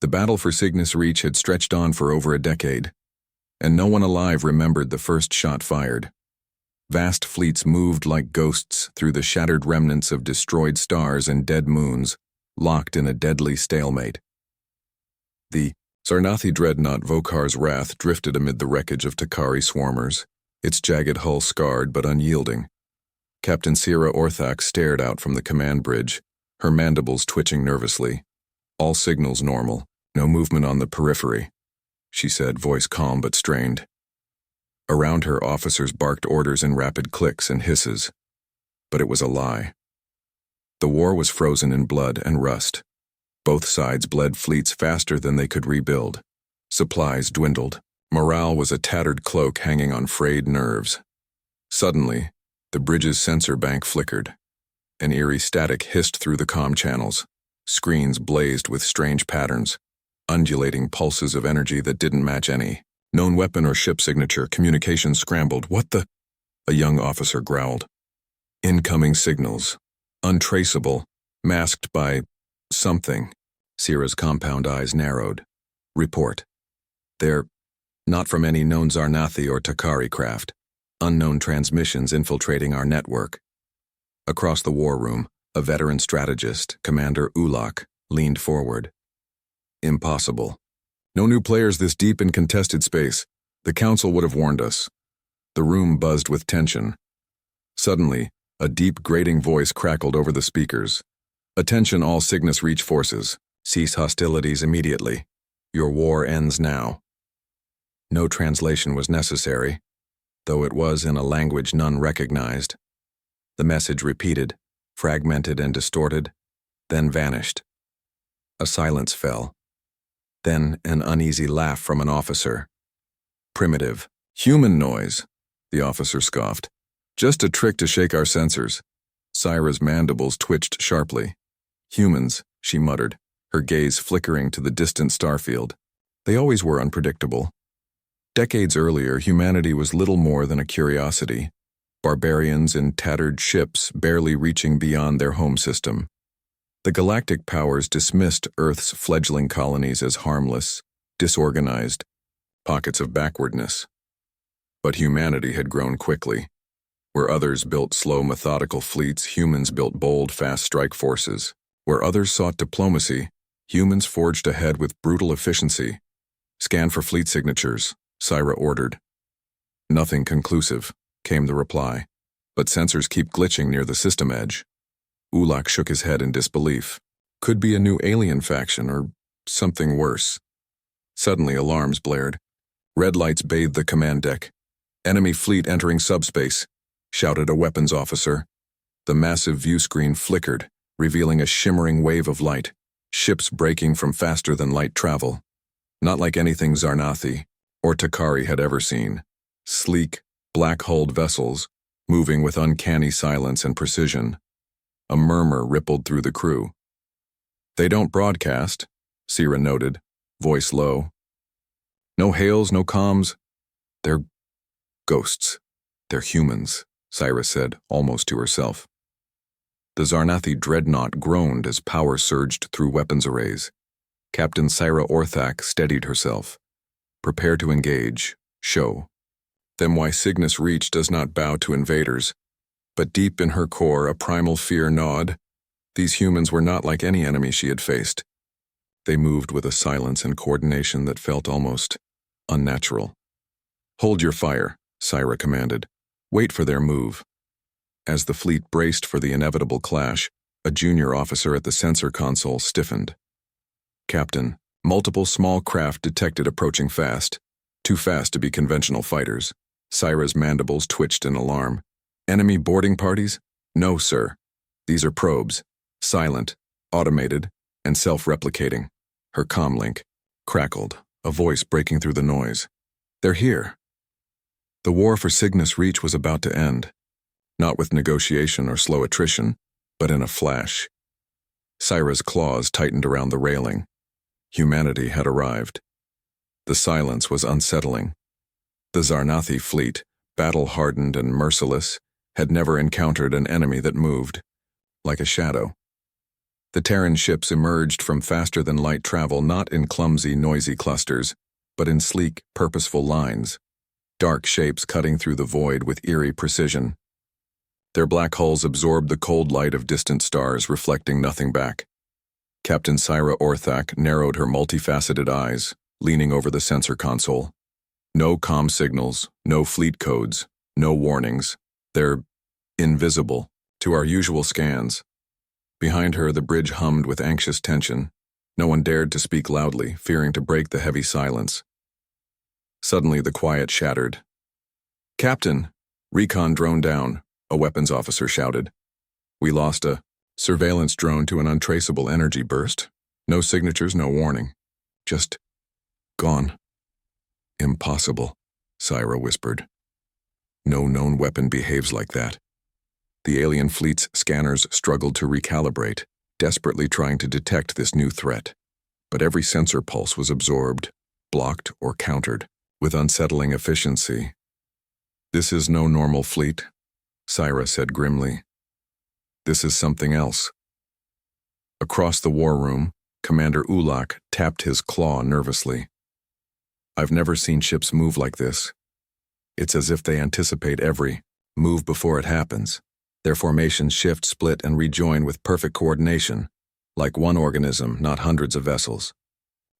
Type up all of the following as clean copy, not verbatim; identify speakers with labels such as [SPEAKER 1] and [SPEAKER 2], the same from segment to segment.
[SPEAKER 1] The battle for Cygnus Reach had stretched on for over a decade, and no one alive remembered the first shot fired. Vast fleets moved like ghosts through the shattered remnants of destroyed stars and dead moons, locked in a deadly stalemate. The Zarnathi dreadnought Vokar's Wrath drifted amid the wreckage of Takari swarmers, its jagged hull scarred but unyielding. Captain Sierra Orthak stared out from the command bridge, her mandibles twitching nervously. All signals normal, no movement on the periphery, she said, voice calm but strained. Around her, officers barked orders in rapid clicks and hisses. But it was a lie. The war was frozen in blood and rust. Both sides bled fleets faster than they could rebuild. Supplies dwindled. Morale was a tattered cloak hanging on frayed nerves. Suddenly, the bridge's sensor bank flickered. An eerie static hissed through the comm channels. Screens blazed with strange patterns, undulating pulses of energy that didn't match any known weapon or ship signature. Communications scrambled. What the? A young officer growled. Incoming signals. Untraceable. Masked by something. Sierra's compound eyes narrowed. Report. They're not from any known Zarnathi or Takari craft. Unknown transmissions infiltrating our network. Across the war room, a veteran strategist, Commander Ulak, leaned forward. Impossible. No new players this deep in contested space. The Council would have warned us. The room buzzed with tension. Suddenly, a deep, grating voice crackled over the speakers. Attention all Cygnus Reach forces. Cease hostilities immediately. Your war ends now. No translation was necessary, though it was in a language none recognized. The message repeated, fragmented and distorted, then vanished. A silence fell. Then an uneasy laugh from an officer. Primitive, human noise, the officer scoffed. Just a trick to shake our sensors. Syra's mandibles twitched sharply. Humans, she muttered, her gaze flickering to the distant starfield. They always were unpredictable. Decades earlier, humanity was little more than a curiosity. Barbarians in tattered ships barely reaching beyond their home system. The Galactic powers dismissed Earth's fledgling colonies as harmless, disorganized, pockets of backwardness. But humanity had grown quickly. Where others built slow, methodical fleets, humans built bold, fast strike forces. Where others sought diplomacy, humans forged ahead with brutal efficiency. Scan for fleet signatures, Syra ordered. Nothing conclusive, came the reply, but sensors keep glitching near the system edge. Ulak shook his head in disbelief. Could be a new alien faction or something worse. Suddenly alarms blared. Red lights bathed the command deck. Enemy fleet entering subspace, shouted a weapons officer. The massive view screen flickered, revealing a shimmering wave of light, ships breaking from faster-than-light travel. Not like anything Zarnathi or Takari had ever seen. Sleek, black-hulled vessels, moving with uncanny silence and precision. A murmur rippled through the crew. They don't broadcast, Sierra noted, voice low. No hails, no comms. They're ghosts. They're humans, Syra said, almost to herself. The Zarnathi dreadnought groaned as power surged through weapons arrays. Captain Sierra Orthak steadied herself. Prepare to engage. Show. Then why Cygnus Reach does not bow to invaders. But deep in her core, a primal fear gnawed. These humans were not like any enemy she had faced. They moved with a silence and coordination that felt almost unnatural. Hold your fire, Syra commanded. Wait for their move. As the fleet braced for the inevitable clash, a junior officer at the sensor console stiffened. Captain, multiple small craft detected approaching fast. Too fast to be conventional fighters. Syra's mandibles twitched in alarm. Enemy boarding parties? No, sir. These are probes. Silent, automated, and self-replicating. Her comlink crackled, a voice breaking through the noise. They're here. The war for Cygnus Reach was about to end. Not with negotiation or slow attrition, but in a flash. Syra's claws tightened around the railing. Humanity had arrived. The silence was unsettling. The Zarnathi fleet, battle-hardened and merciless, had never encountered an enemy that moved, like a shadow. The Terran ships emerged from faster-than-light travel not in clumsy, noisy clusters, but in sleek, purposeful lines, dark shapes cutting through the void with eerie precision. Their black hulls absorbed the cold light of distant stars, reflecting nothing back. Captain Syra Orthak narrowed her multifaceted eyes, leaning over the sensor console. No comm signals, no fleet codes, no warnings. They're invisible to our usual scans. Behind her, the bridge hummed with anxious tension. No one dared to speak loudly, fearing to break the heavy silence. Suddenly, the quiet shattered. "Captain, recon drone down," a weapons officer shouted. "We lost a surveillance drone to an untraceable energy burst. No signatures, no warning. Just gone." "Impossible," Syra whispered. "No known weapon behaves like that." The alien fleet's scanners struggled to recalibrate, desperately trying to detect this new threat. But every sensor pulse was absorbed, blocked, or countered, with unsettling efficiency. "This is no normal fleet," Syra said grimly. "This is something else." Across the war room, Commander Ulak tapped his claw nervously. "I've never seen ships move like this. It's as if they anticipate every move before it happens. Their formations shift, split, and rejoin with perfect coordination, like one organism, not hundreds of vessels."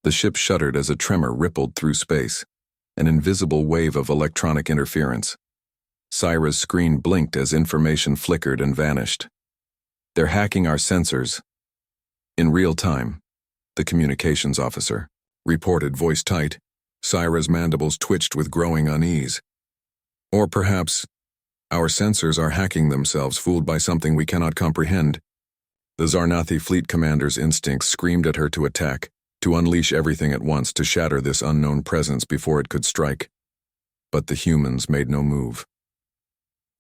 [SPEAKER 1] The ship shuddered as a tremor rippled through space, an invisible wave of electronic interference. Syra's screen blinked as information flickered and vanished. "They're hacking our sensors." "In real time," the communications officer reported, voice tight. Syra's mandibles twitched with growing unease. "Or perhaps our sensors are hacking themselves, fooled by something we cannot comprehend." The Zarnathi fleet commander's instincts screamed at her to attack, to unleash everything at once, to shatter this unknown presence before it could strike. But the humans made no move.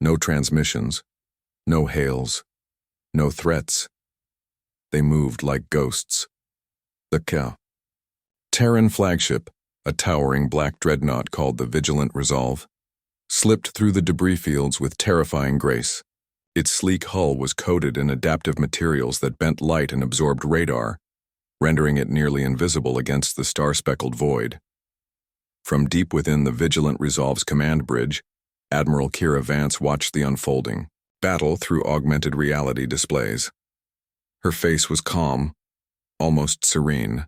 [SPEAKER 1] No transmissions, no hails, no threats. They moved like ghosts. The Terran flagship, a towering black dreadnought called the Vigilant Resolve, slipped through the debris fields with terrifying grace. Its sleek hull was coated in adaptive materials that bent light and absorbed radar, rendering it nearly invisible against the star-speckled void. From deep within the Vigilant Resolve's command bridge, Admiral Kira Vance watched the unfolding battle through augmented reality displays. Her face was calm, almost serene,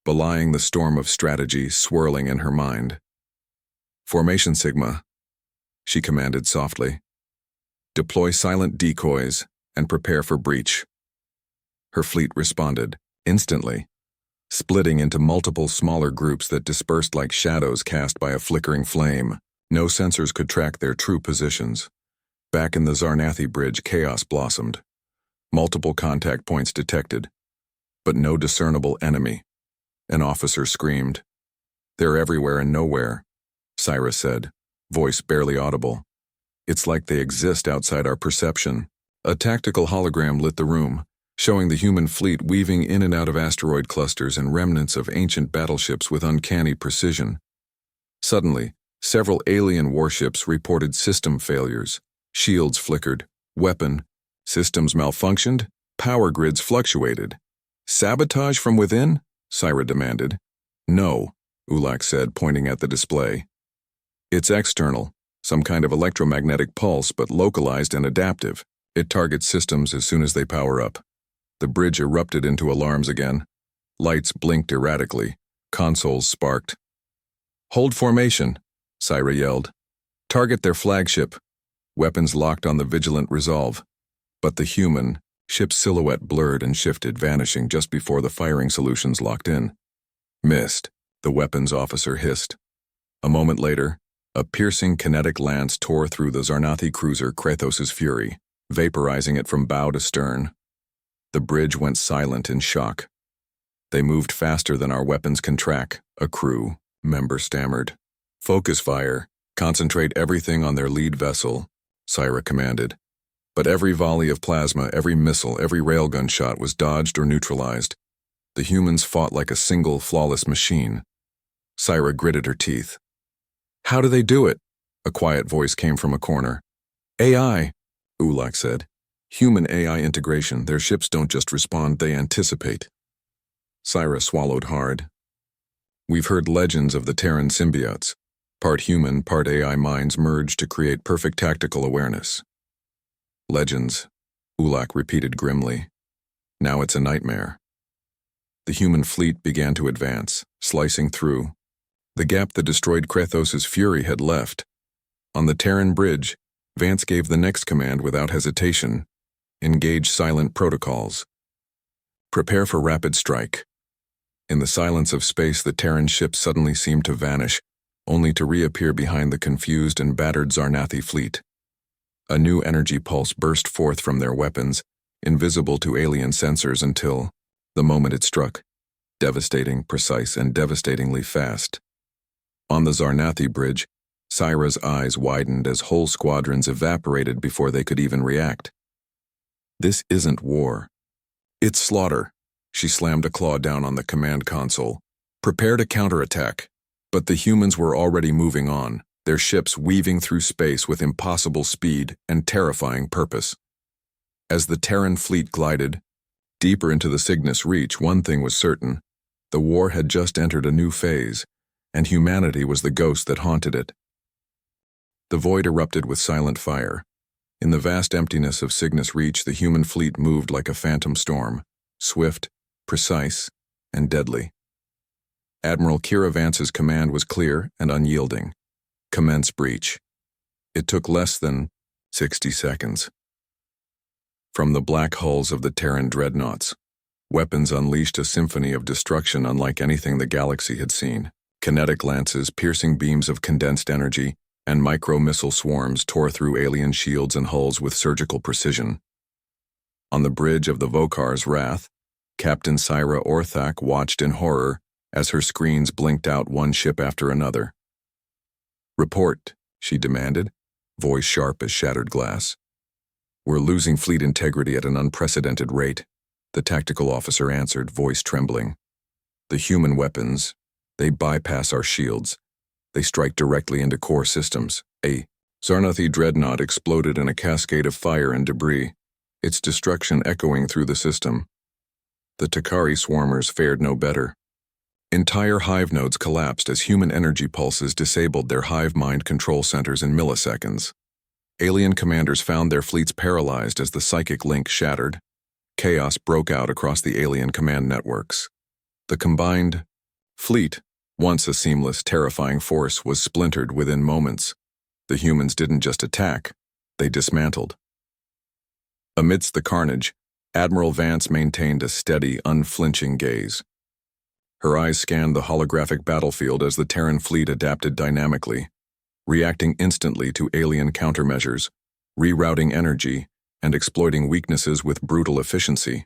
[SPEAKER 1] belying the storm of strategy swirling in her mind. "Formation Sigma," she commanded softly. "Deploy silent decoys and prepare for breach." Her fleet responded, instantly, splitting into multiple smaller groups that dispersed like shadows cast by a flickering flame. No sensors could track their true positions. Back in the Zarnathi bridge, chaos blossomed. Multiple contact points detected, but no discernible enemy. An officer screamed. "They're everywhere and nowhere," Syra said, voice barely audible. "It's like they exist outside our perception." A tactical hologram lit the room, showing the human fleet weaving in and out of asteroid clusters and remnants of ancient battleships with uncanny precision. Suddenly, several alien warships reported system failures. Shields flickered, weapon systems malfunctioned, power grids fluctuated. "Sabotage from within?" Syra demanded. "No," Ulak said, pointing at the display. "It's external, some kind of electromagnetic pulse, but localized and adaptive. It targets systems as soon as they power up." The bridge erupted into alarms again. Lights blinked erratically. Consoles sparked. "Hold formation," Syra yelled. "Target their flagship." Weapons locked on the Vigilant Resolve. But the human ship's silhouette blurred and shifted, vanishing just before the firing solutions locked in. "Missed," the weapons officer hissed. A moment later, a piercing kinetic lance tore through the Zarnathi cruiser Krathos's Fury, vaporizing it from bow to stern. The bridge went silent in shock. "They moved faster than our weapons can track," a crew member stammered. "Focus fire. Concentrate everything on their lead vessel," Syra commanded. But every volley of plasma, every missile, every railgun shot was dodged or neutralized. The humans fought like a single, flawless machine. Syra gritted her teeth. "How do they do it?" A quiet voice came from a corner. "AI," Ulak said. Human-AI integration, their ships don't just respond, they anticipate. Syra swallowed hard. We've heard legends of the Terran symbiotes. Part human, part AI minds merge to create perfect tactical awareness. Legends, Ulak repeated grimly. Now it's a nightmare. The human fleet began to advance, slicing through. The gap that destroyed Krathos's fury had left. On the Terran bridge, Vance gave the next command without hesitation. Engage silent protocols. Prepare for rapid strike. In the silence of space, the Terran ship suddenly seemed to vanish, only to reappear behind the confused and battered Zarnathi fleet. A new energy pulse burst forth from their weapons, invisible to alien sensors until, the moment it struck, devastating, precise, and devastatingly fast. On the Zarnathi bridge, Syra's eyes widened as whole squadrons evaporated before they could even react. This isn't war. It's slaughter. She slammed a claw down on the command console. Prepare to counterattack. But the humans were already moving on, their ships weaving through space with impossible speed and terrifying purpose. As the Terran fleet glided deeper into the Cygnus Reach, one thing was certain. The war had just entered a new phase, and humanity was the ghost that haunted it. The void erupted with silent fire. In the vast emptiness of Cygnus Reach, the human fleet moved like a phantom storm, swift, precise, and deadly. Admiral Kira Vance's command was clear and unyielding. Commence breach. It took less than 60 seconds. From the black hulls of the Terran dreadnoughts, weapons unleashed a symphony of destruction unlike anything the galaxy had seen. Kinetic lances, piercing beams of condensed energy, and micro-missile swarms tore through alien shields and hulls with surgical precision. On the bridge of the Vokar's Wrath, Captain Syra Orthak watched in horror as her screens blinked out one ship after another. Report, she demanded, voice sharp as shattered glass. We're losing fleet integrity at an unprecedented rate, the tactical officer answered, voice trembling. The human weapons, they bypass our shields. They strike directly into core systems. A Zarnathi dreadnought exploded in a cascade of fire and debris, its destruction echoing through the system. The Takari swarmers fared no better. Entire hive nodes collapsed as human energy pulses disabled their hive mind control centers in milliseconds. Alien commanders found their fleets paralyzed as the psychic link shattered. Chaos broke out across the alien command networks. The combined fleet, once a seamless, terrifying force, was splintered within moments. The humans didn't just attack, they dismantled. Amidst the carnage, Admiral Vance maintained a steady, unflinching gaze. Her eyes scanned the holographic battlefield as the Terran fleet adapted dynamically, reacting instantly to alien countermeasures, rerouting energy, and exploiting weaknesses with brutal efficiency.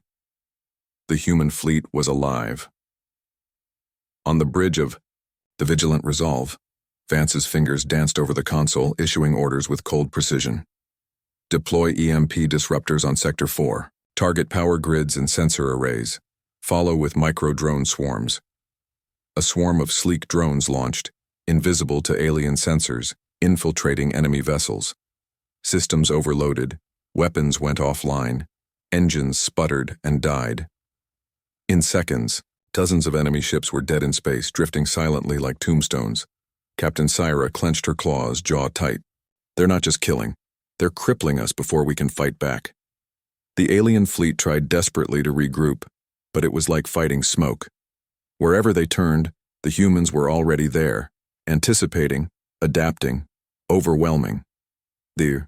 [SPEAKER 1] The human fleet was alive. On the bridge of the Vigilant Resolve, Vance's fingers danced over the console, issuing orders with cold precision. Deploy EMP disruptors on Sector 4. Target power grids and sensor arrays. Follow with micro-drone swarms. A swarm of sleek drones launched, invisible to alien sensors, infiltrating enemy vessels. Systems overloaded, weapons went offline, engines sputtered and died. In seconds, dozens of enemy ships were dead in space, drifting silently like tombstones. Captain Syra clenched her claws, jaw tight. They're not just killing, they're crippling us before we can fight back. The alien fleet tried desperately to regroup, but it was like fighting smoke. Wherever they turned, the humans were already there, anticipating, adapting, overwhelming. The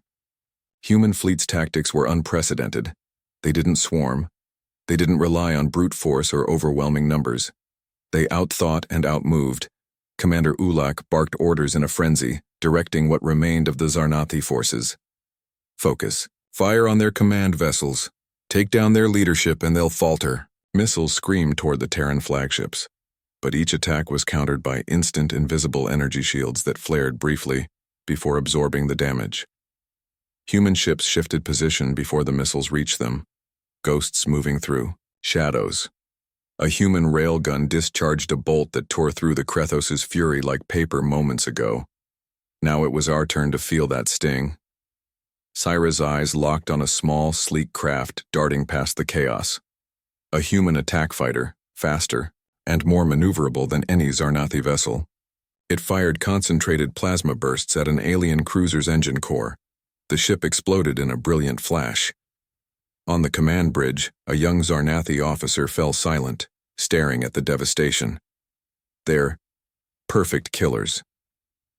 [SPEAKER 1] human fleet's tactics were unprecedented. They didn't swarm. They didn't rely on brute force or overwhelming numbers. They outthought and outmoved. Commander Ulak barked orders in a frenzy, directing what remained of the Zarnathi forces. Focus. Fire on their command vessels. Take down their leadership and they'll falter. Missiles screamed toward the Terran flagships, but each attack was countered by instant invisible energy shields that flared briefly before absorbing the damage. Human ships shifted position before the missiles reached them, ghosts moving through shadows. A human railgun discharged a bolt that tore through the Krathos's fury like paper moments ago. Now it was our turn to feel that sting. Syra's eyes locked on a small, sleek craft darting past the chaos. A human attack fighter, faster, and more maneuverable than any Zarnathi vessel. It fired concentrated plasma bursts at an alien cruiser's engine core. The ship exploded in a brilliant flash. On the command bridge, a young Zarnathi officer fell silent, staring at the devastation. They're perfect killers.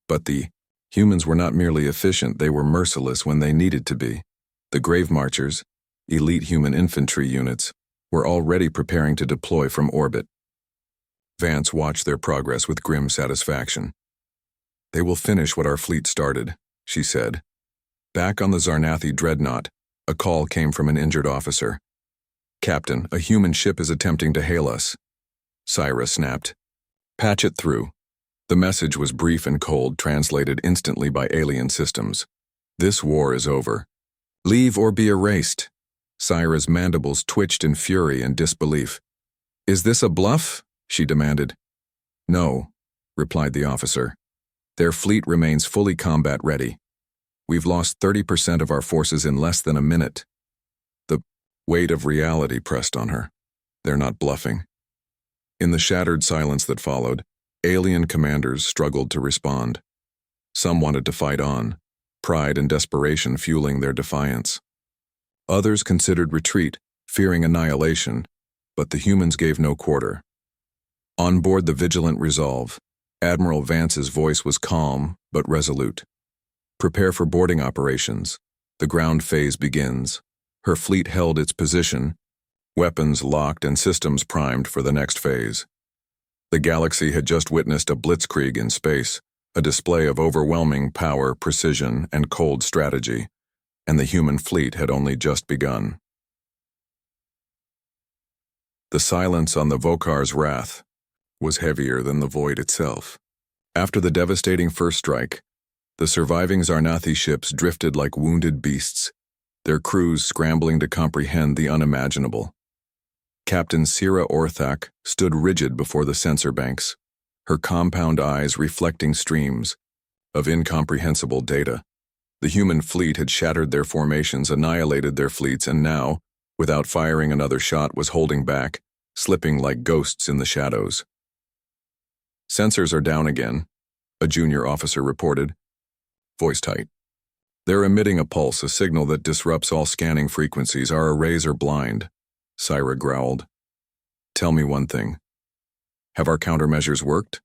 [SPEAKER 1] But the humans were not merely efficient, they were merciless when they needed to be. The Grave Marchers, elite human infantry units, were already preparing to deploy from orbit. Vance watched their progress with grim satisfaction. "They will finish what our fleet started," she said. Back on the Zarnathi dreadnought, a call came from an injured officer. "Captain, a human ship is attempting to hail us." Syra snapped. "Patch it through." The message was brief and cold, translated instantly by alien systems. "This war is over. Leave or be erased." Syra's mandibles twitched in fury and disbelief. "Is this a bluff?" she demanded. "No," replied the officer. "Their fleet remains fully combat ready. We've lost 30% of our forces in less than a minute." The weight of reality pressed on her. They're not bluffing. In the shattered silence that followed, alien commanders struggled to respond. Some wanted to fight on, pride and desperation fueling their defiance. Others considered retreat, fearing annihilation, but the humans gave no quarter. On board the Vigilant Resolve, Admiral Vance's voice was calm but resolute. "Prepare for boarding operations. The ground phase begins." Her fleet held its position, weapons locked and systems primed for the next phase. The galaxy had just witnessed a blitzkrieg in space, a display of overwhelming power, precision, and cold strategy, and the human fleet had only just begun. The silence on the Vokar's Wrath was heavier than the void itself. After the devastating first strike, the surviving Zarnathi ships drifted like wounded beasts, their crews scrambling to comprehend the unimaginable. Captain Sira Orthak stood rigid before the sensor banks, her compound eyes reflecting streams of incomprehensible data. The human fleet had shattered their formations, annihilated their fleets, and now, without firing another shot, was holding back, slipping like ghosts in the shadows. "Sensors are down again," a junior officer reported, voice tight. "They're emitting a pulse, a signal that disrupts all scanning frequencies. Our arrays are blind," Syra growled. "Tell me one thing. Have our countermeasures worked?"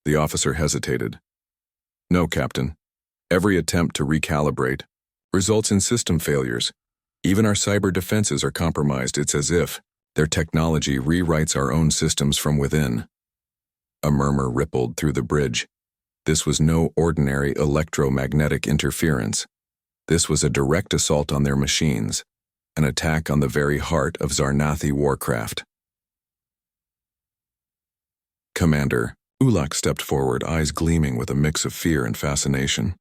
[SPEAKER 1] The officer hesitated. "No, Captain. Every attempt to recalibrate results in system failures. Even our cyber defenses are compromised. It's as if their technology rewrites our own systems from within." A murmur rippled through the bridge. This was no ordinary electromagnetic interference. This was a direct assault on their machines, an attack on the very heart of Zarnathi warcraft. Commander Ulak stepped forward, eyes gleaming with a mix of fear and fascination.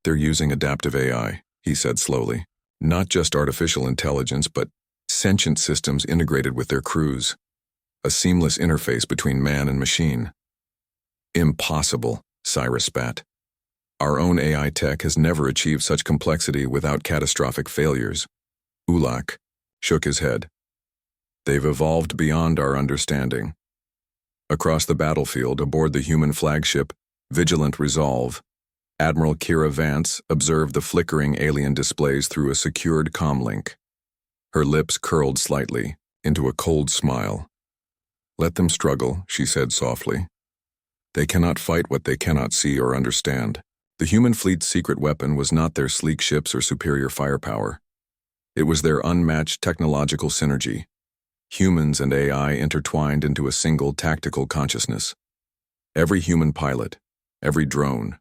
[SPEAKER 1] "They're using adaptive AI," he said slowly. "Not just artificial intelligence, but sentient systems integrated with their crews. A seamless interface between man and machine." "Impossible," Syra spat. "Our own AI tech has never achieved such complexity without catastrophic failures." Ulak shook his head. "They've evolved beyond our understanding." Across the battlefield, aboard the human flagship, Vigilant Resolve, Admiral Kira Vance observed the flickering alien displays through a secured comlink. Her lips curled slightly into a cold smile. "Let them struggle," she said softly. "They cannot fight what they cannot see or understand." The human fleet's secret weapon was not their sleek ships or superior firepower. It was their unmatched technological synergy. Humans and AI intertwined into a single tactical consciousness. Every human pilot, every drone,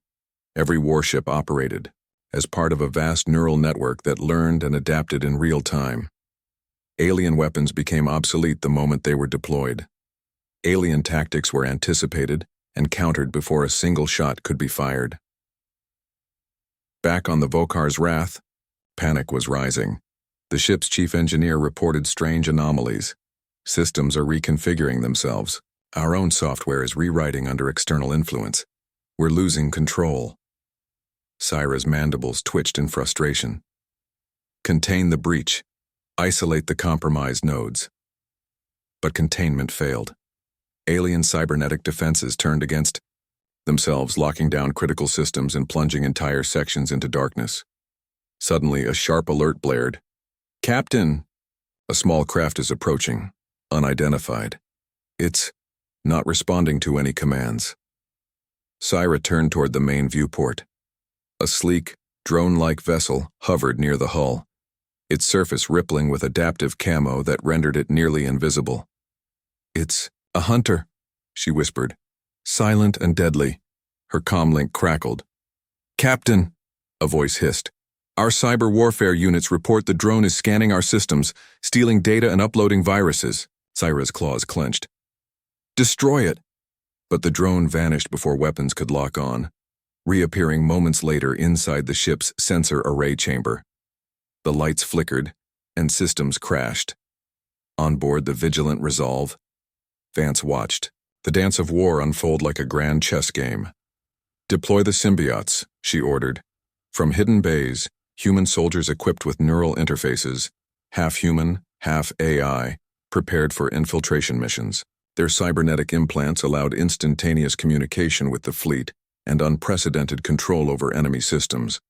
[SPEAKER 1] every warship operated as part of a vast neural network that learned and adapted in real time. Alien weapons became obsolete the moment they were deployed. Alien tactics were anticipated and countered before a single shot could be fired. Back on the Vokar's Wrath, panic was rising. The ship's chief engineer reported strange anomalies. "Systems are reconfiguring themselves. Our own software is rewriting under external influence. We're losing control." Syra's mandibles twitched in frustration. Contain the breach. Isolate the compromised nodes. But containment failed. Alien cybernetic defenses turned against themselves, locking down critical systems and plunging entire sections into darkness. Suddenly, a sharp alert blared. "Captain!" A small craft is approaching, unidentified. It's not responding to any commands. Syra turned toward the main viewport. A sleek, drone-like vessel hovered near the hull, its surface rippling with adaptive camo that rendered it nearly invisible. "It's a hunter," she whispered. "Silent and deadly." Her comlink crackled. "Captain," a voice hissed. "Our cyber warfare units report the drone is scanning our systems, stealing data and uploading viruses." Syra's claws clenched. "Destroy it!" But the drone vanished before weapons could lock on, reappearing moments later inside the ship's sensor array chamber. The lights flickered, and systems crashed. On board the Vigilant Resolve, Vance watched the dance of war unfold like a grand chess game. "Deploy the symbiotes," she ordered. From hidden bays, human soldiers equipped with neural interfaces, half human, half AI, prepared for infiltration missions. Their cybernetic implants allowed instantaneous communication with the fleet and unprecedented control over enemy systems.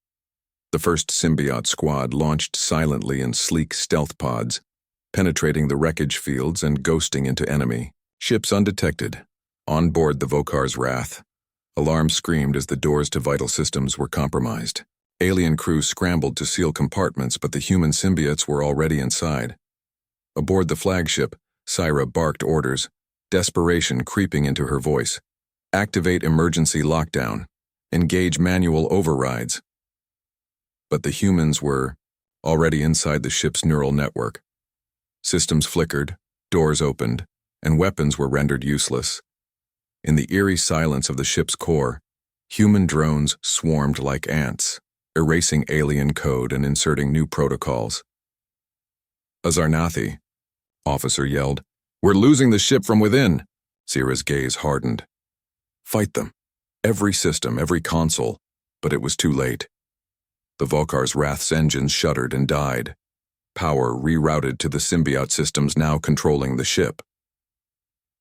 [SPEAKER 1] The first symbiote squad launched silently in sleek stealth pods, penetrating the wreckage fields and ghosting into enemy ships undetected. On board the Vokar's Wrath, alarms screamed as the doors to vital systems were compromised. Alien crews scrambled to seal compartments, but the human symbiotes were already inside. Aboard the flagship, Syra barked orders, desperation creeping into her voice. "Activate emergency lockdown. Engage manual overrides." But the humans were already inside the ship's neural network. Systems flickered, doors opened, and weapons were rendered useless. In the eerie silence of the ship's core, human drones swarmed like ants, erasing alien code and inserting new protocols. "A Zarnathi," officer yelled. "We're losing the ship from within." Syra's gaze hardened. "Fight them. Every system, every console." But it was too late. The Vokar's Wrath's engines shuddered and died. Power rerouted to the symbiote systems now controlling the ship.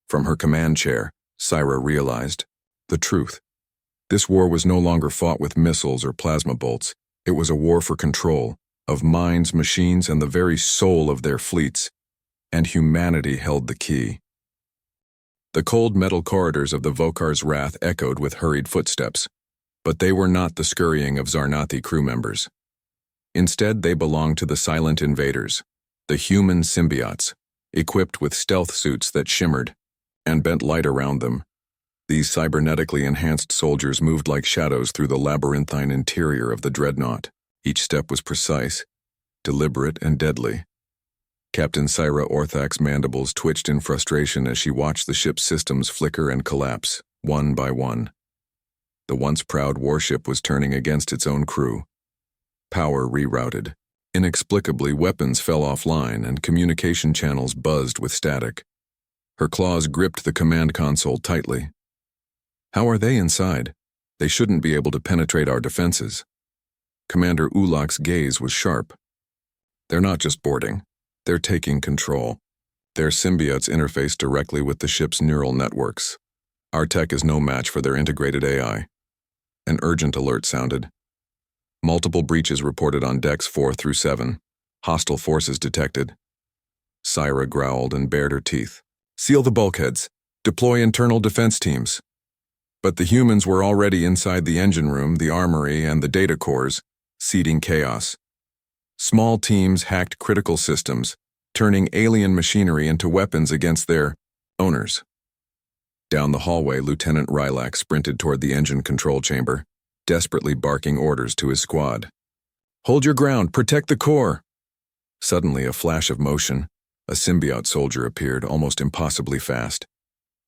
[SPEAKER 1] From her command chair, Syra realized the truth. This war was no longer fought with missiles or plasma bolts. It was a war for control of minds, machines, and the very soul of their fleets. And humanity held the key. The cold metal corridors of the Vokar's Wrath echoed with hurried footsteps, but they were not the scurrying of Zarnathi crew members. Instead, they belonged to the silent invaders, the human symbiotes, equipped with stealth suits that shimmered and bent light around them. These cybernetically enhanced soldiers moved like shadows through the labyrinthine interior of the dreadnought. Each step was precise, deliberate, and deadly. Captain Syra Orthak's mandibles twitched in frustration as she watched the ship's systems flicker and collapse, one by one. The once proud warship was turning against its own crew. Power rerouted. Inexplicably, weapons fell offline and communication channels buzzed with static. Her claws gripped the command console tightly. How are they inside? They shouldn't be able to penetrate our defenses. Commander Ulak's gaze was sharp. They're not just boarding. They're taking control. Their symbiotes interface directly with the ship's neural networks. Our tech is no match for their integrated AI. An urgent alert sounded. Multiple breaches reported on decks 4 through 7. Hostile forces detected. Syra growled and bared her teeth. "Seal the bulkheads. Deploy internal defense teams." But the humans were already inside the engine room, the armory, and the data cores, seeding chaos. Small teams hacked critical systems, turning alien machinery into weapons against their owners. Down the hallway, Lieutenant Rylak sprinted toward the engine control chamber, desperately barking orders to his squad. "Hold your ground, protect the core." Suddenly, a flash of motion, a symbiote soldier appeared, almost impossibly fast.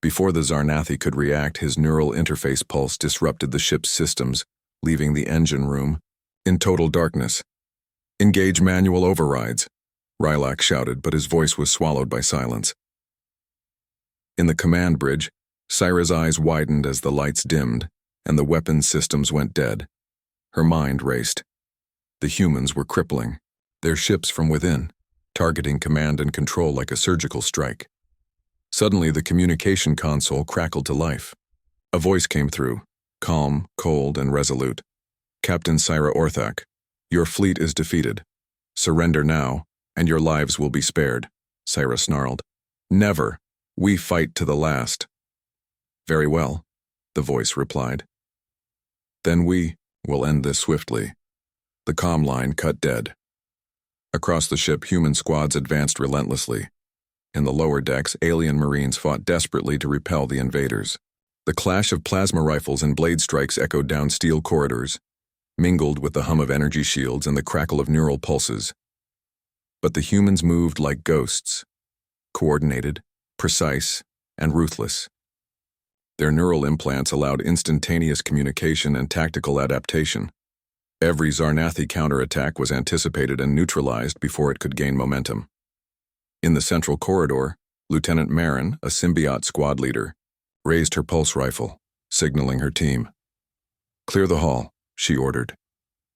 [SPEAKER 1] Before the Zarnathi could react, his neural interface pulse disrupted the ship's systems, leaving the engine room in total darkness. "Engage manual overrides," Rylak shouted, but his voice was swallowed by silence. In the command bridge, Syra's eyes widened as the lights dimmed, and the weapons systems went dead. Her mind raced. The humans were crippling. their ships from within, targeting command and control like a surgical strike. Suddenly, the communication console crackled to life. A voice came through, calm, cold, and resolute. "Captain Syra Orthak, your fleet is defeated. Surrender now, and your lives will be spared," Syra snarled. "Never. We fight to the last." "Very well," the voice replied. "Then we will end this swiftly." The comm line cut dead. Across the ship, human squads advanced relentlessly. In the lower decks, alien Marines fought desperately to repel the invaders. The clash of plasma rifles and blade strikes echoed down steel corridors, mingled with the hum of energy shields and the crackle of neural pulses. But the humans moved like ghosts, coordinated, precise, and ruthless. Their neural implants allowed instantaneous communication and tactical adaptation. Every Zarnathi counterattack was anticipated and neutralized before it could gain momentum. In the central corridor, Lieutenant Marin, a symbiote squad leader, raised her pulse rifle, signaling her team. "Clear the hall," she ordered.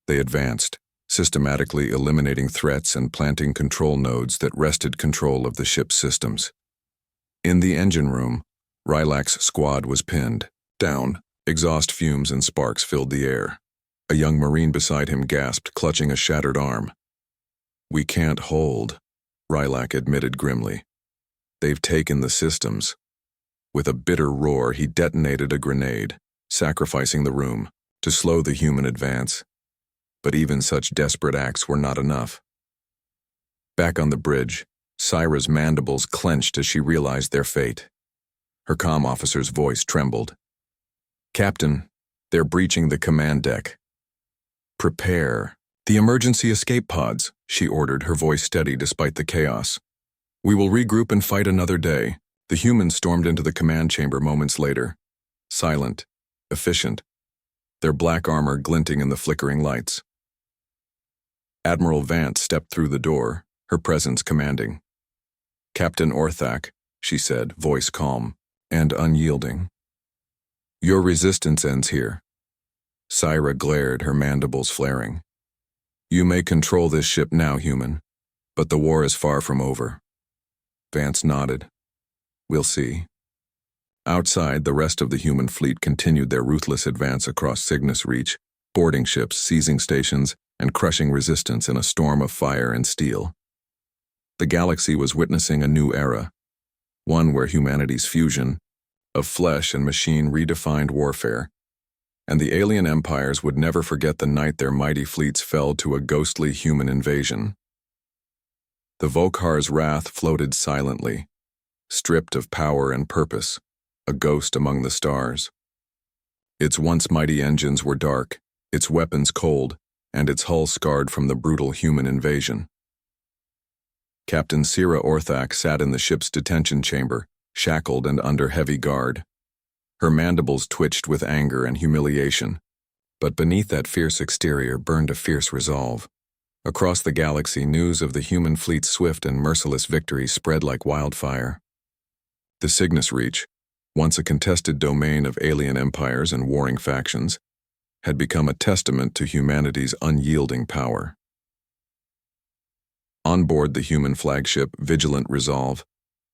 [SPEAKER 1] They advanced, systematically eliminating threats and planting control nodes that wrested control of the ship's systems. In the engine room, Rylak's squad was pinned down. Exhaust fumes and sparks filled the air. A young Marine beside him gasped, clutching a shattered arm. "We can't hold," Rylak admitted grimly. "They've taken the systems." With a bitter roar, he detonated a grenade, sacrificing the room to slow the human advance. But even such desperate acts were not enough. Back on the bridge, Syra's mandibles clenched as she realized their fate. Her comm officer's voice trembled. "Captain, they're breaching the command deck." "Prepare the emergency escape pods," she ordered, her voice steady despite the chaos. "We will regroup and fight another day." The humans stormed into the command chamber moments later, silent, efficient, their black armor glinting in the flickering lights. Admiral Vance stepped through the door, her presence commanding. "Captain Orthak," she said, voice calm and unyielding. "Your resistance ends here." Syra glared, her mandibles flaring. "You may control this ship now, human, but the war is far from over." Vance nodded. "We'll see." Outside, the rest of the human fleet continued their ruthless advance across Cygnus Reach, boarding ships, seizing stations, and crushing resistance in a storm of fire and steel. The galaxy was witnessing a new era, one where humanity's fusion of flesh and machine redefined warfare, and the alien empires would never forget the night their mighty fleets fell to a ghostly human invasion. The Vokhar's wrath floated silently, stripped of power and purpose, a ghost among the stars. Its once mighty engines were dark, its weapons cold, and its hull scarred from the brutal human invasion. Captain Syra Orthak sat in the ship's detention chamber, shackled and under heavy guard. Her mandibles twitched with anger and humiliation, but beneath that fierce exterior burned a fierce resolve. Across the galaxy, news of the human fleet's swift and merciless victory spread like wildfire. The Cygnus Reach, once a contested domain of alien empires and warring factions, had become a testament to humanity's unyielding power. On board the human flagship Vigilant Resolve,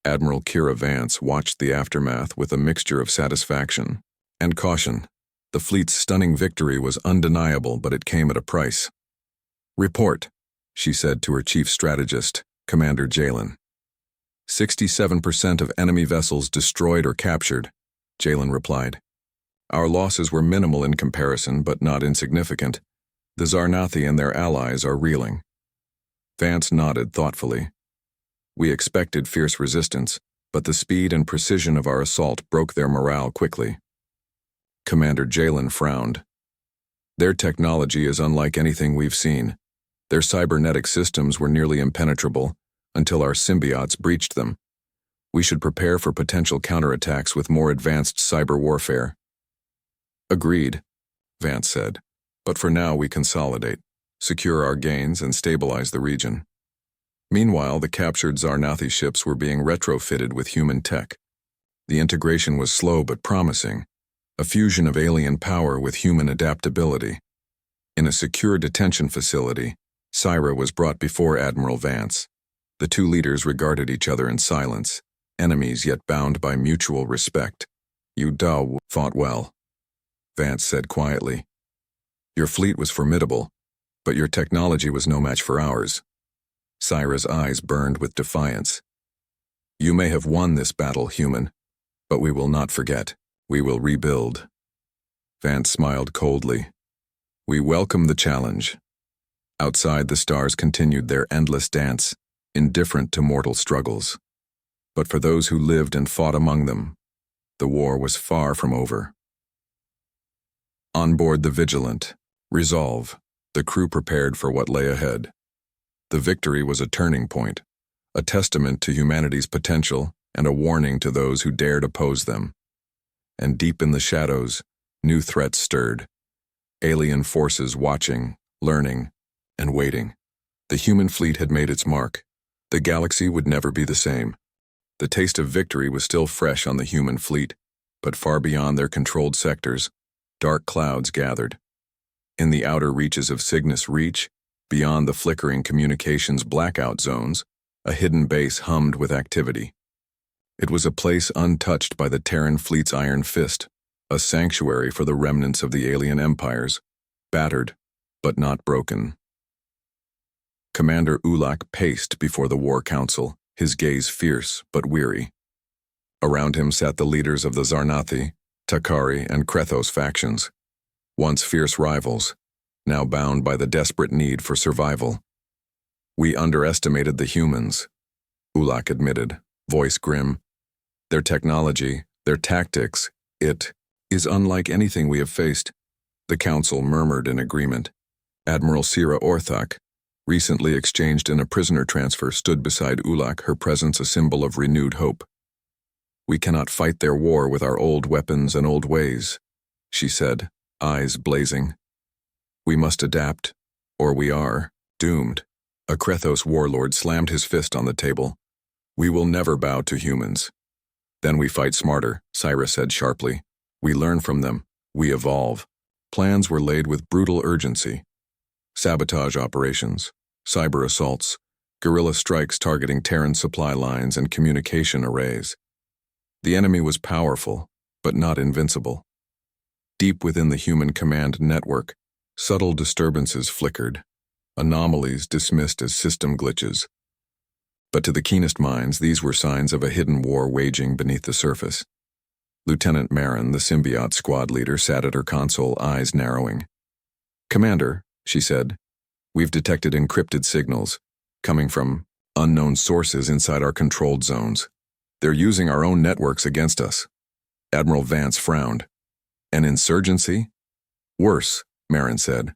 [SPEAKER 1] Admiral Kira Vance watched the aftermath with a mixture of satisfaction and caution. The fleet's stunning victory was undeniable, but it came at a price. "Report," she said to her chief strategist, Commander Jalen. 67% of enemy vessels destroyed or captured, Jalen replied. "Our losses were minimal in comparison, but not insignificant. The Zarnathi and their allies are reeling." Vance nodded thoughtfully. "We expected fierce resistance, but the speed and precision of our assault broke their morale quickly." Commander Jalen frowned. "Their technology is unlike anything we've seen. Their cybernetic systems were nearly impenetrable until our symbiotes breached them. We should prepare for potential counterattacks with more advanced cyber warfare." "Agreed," Vance said. "But for now we consolidate, secure our gains, and stabilize the region." Meanwhile, the captured Zarnathi ships were being retrofitted with human tech. The integration was slow but promising, a fusion of alien power with human adaptability. In a secure detention facility, Syra was brought before Admiral Vance. The two leaders regarded each other in silence, enemies yet bound by mutual respect. "You fought well," Vance said quietly. "Your fleet was formidable, but your technology was no match for ours." Syra's eyes burned with defiance. "You may have won this battle, human, but we will not forget. We will rebuild." Vance smiled coldly. "We welcome the challenge." Outside, the stars continued their endless dance, indifferent to mortal struggles. But for those who lived and fought among them, the war was far from over. On board the Vigilant, Resolve, the crew prepared for what lay ahead. The victory was a turning point, a testament to humanity's potential and a warning to those who dared oppose them. And deep in the shadows, new threats stirred. Alien forces watching, learning, and waiting. The human fleet had made its mark. The galaxy would never be the same. The taste of victory was still fresh on the human fleet, but far beyond their controlled sectors, dark clouds gathered. In the outer reaches of Cygnus Reach, beyond the flickering communications blackout zones, a hidden base hummed with activity. It was a place untouched by the Terran fleet's iron fist, a sanctuary for the remnants of the alien empires, battered, but not broken. Commander Ulak paced before the War Council, his gaze fierce but weary. Around him sat the leaders of the Zarnathi, Takari, and Krethos factions, once fierce rivals, now bound by the desperate need for survival. "We underestimated the humans," Ulak admitted, voice grim. "Their technology, their tactics, it is unlike anything we have faced." The council murmured in agreement. Admiral Sira Orthak, recently exchanged in a prisoner transfer, stood beside Ulak, her presence a symbol of renewed hope. "We cannot fight their war with our old weapons and old ways," she said, eyes blazing. "We must adapt, or we are doomed." A Krethos warlord slammed his fist on the table. "We will never bow to humans." "Then we fight smarter," Syra said sharply. "We learn from them. We evolve." Plans were laid with brutal urgency. Sabotage operations, cyber assaults, guerrilla strikes targeting Terran supply lines and communication arrays. The enemy was powerful, but not invincible. Deep within the human command network, subtle disturbances flickered, anomalies dismissed as system glitches. But to the keenest minds, these were signs of a hidden war waging beneath the surface. Lieutenant Marin, the symbiote squad leader, sat at her console, eyes narrowing. "Commander," she said, "we've detected encrypted signals coming from unknown sources inside our controlled zones. They're using our own networks against us." Admiral Vance frowned. "An insurgency?" "Worse," Marin said.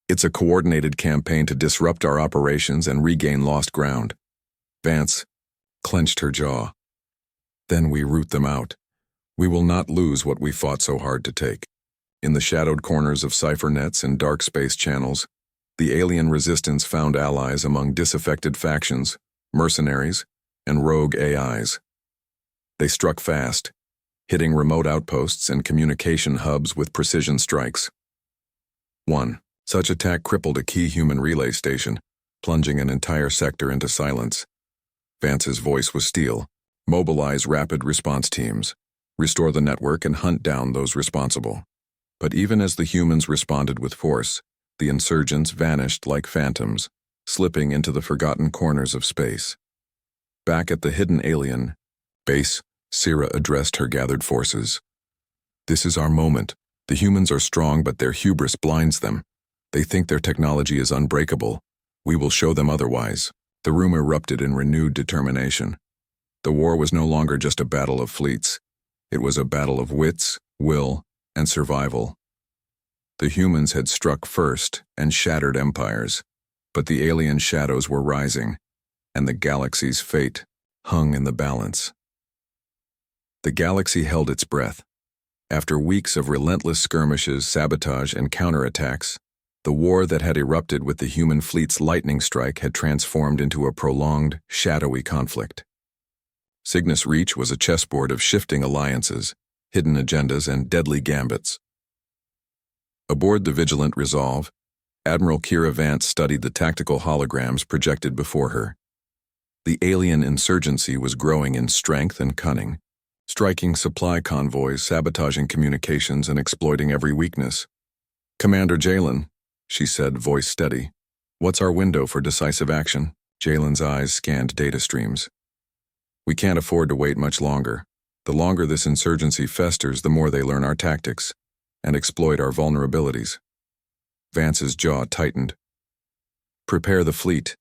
[SPEAKER 1] "It's a coordinated campaign to disrupt our operations and regain lost ground." Vance clenched her jaw. "Then we root them out. We will not lose what we fought so hard to take." In the shadowed corners of cipher nets and dark space channels, the alien resistance found allies among disaffected factions, mercenaries, and rogue AIs. They struck fast, hitting remote outposts and communication hubs with precision strikes. One such attack crippled a key human relay station, plunging an entire sector into silence. Vance's voice was steel. "Mobilize rapid response teams. Restore the network and hunt down those responsible." But even as the humans responded with force, the insurgents vanished like phantoms, slipping into the forgotten corners of space. Back at the hidden alien base, Sira addressed her gathered forces. "This is our moment. The humans are strong, but their hubris blinds them. They think their technology is unbreakable. We will show them otherwise." The room erupted in renewed determination. The war was no longer just a battle of fleets. It was a battle of wits, will, and survival. The humans had struck first and shattered empires, but the alien shadows were rising, and the galaxy's fate hung in the balance. The galaxy held its breath. After weeks of relentless skirmishes, sabotage, and counterattacks, the war that had erupted with the human fleet's lightning strike had transformed into a prolonged, shadowy conflict. Cygnus Reach was a chessboard of shifting alliances, hidden agendas, and deadly gambits. Aboard the Vigilant Resolve, Admiral Kira Vance studied the tactical holograms projected before her. The alien insurgency was growing in strength and cunning, striking supply convoys, sabotaging communications, and exploiting every weakness. "Commander Jalen," she said, voice steady. "What's our window for decisive action?" Jalen's eyes scanned data streams. "We can't afford to wait much longer. The longer this insurgency festers, the more they learn our tactics and exploit our vulnerabilities." Vance's jaw tightened. "Prepare the fleet.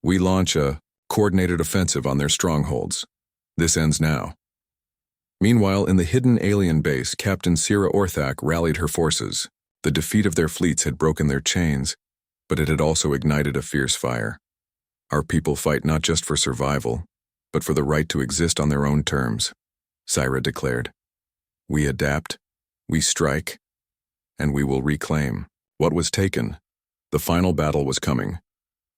[SPEAKER 1] We launch a coordinated offensive on their strongholds. This ends now." Meanwhile, in the hidden alien base, Captain Sira Orthak rallied her forces. The defeat of their fleets had broken their chains, but it had also ignited a fierce fire. "Our people fight not just for survival, but for the right to exist on their own terms," Sira declared. "We adapt, we strike, and we will reclaim what was taken." The final battle was coming.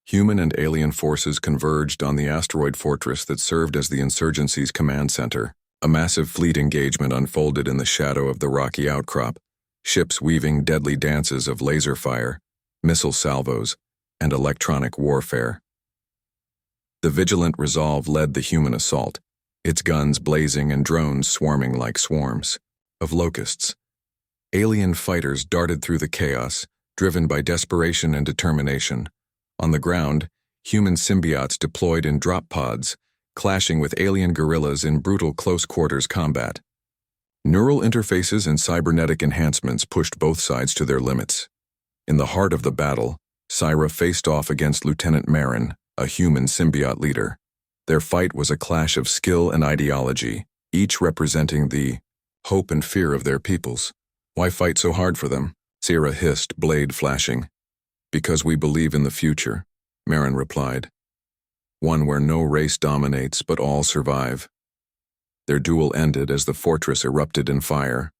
[SPEAKER 1] Human and alien forces converged on the asteroid fortress that served as the insurgency's command center. A massive fleet engagement unfolded in the shadow of the rocky outcrop, ships weaving deadly dances of laser fire, missile salvos, and electronic warfare. The vigilant resolve led the human assault, its guns blazing and drones swarming like swarms of locusts. Alien fighters darted through the chaos, driven by desperation and determination. On the ground, human symbiotes deployed in drop pods, clashing with alien guerrillas in brutal close-quarters combat. Neural interfaces and cybernetic enhancements pushed both sides to their limits. In the heart of the battle, Sira faced off against Lieutenant Marin, a human symbiote leader. Their fight was a clash of skill and ideology, each representing the hope and fear of their peoples. "Why fight so hard for them?" Sira hissed, blade flashing. "Because we believe in the future," Marin replied. "One where no race dominates but all survive." Their duel ended as the fortress erupted in fire,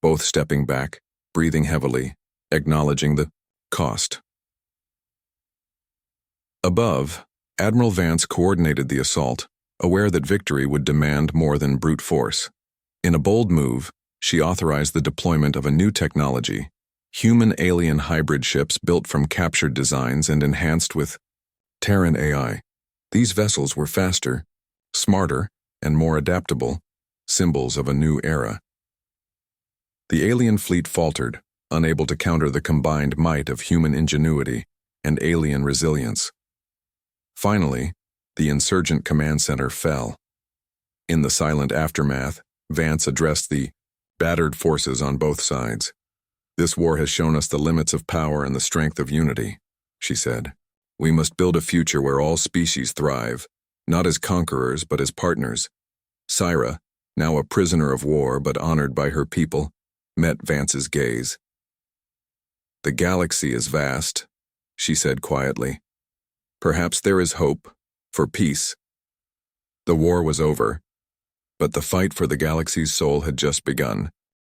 [SPEAKER 1] both stepping back, breathing heavily, acknowledging the cost. Above, Admiral Vance coordinated the assault, aware that victory would demand more than brute force. In a bold move, she authorized the deployment of a new technology, human-alien hybrid ships built from captured designs and enhanced with Terran AI. These vessels were faster, smarter, and more adaptable, symbols of a new era. The alien fleet faltered, unable to counter the combined might of human ingenuity and alien resilience. Finally, the insurgent command center fell. In the silent aftermath, Vance addressed the battered forces on both sides. "This war has shown us the limits of power and the strength of unity," she said. "We must build a future where all species thrive, not as conquerors but as partners." Sira, now a prisoner of war but honored by her people, met Vance's gaze. "The galaxy is vast," she said quietly. "Perhaps there is hope for peace." The war was over, but the fight for the galaxy's soul had just begun.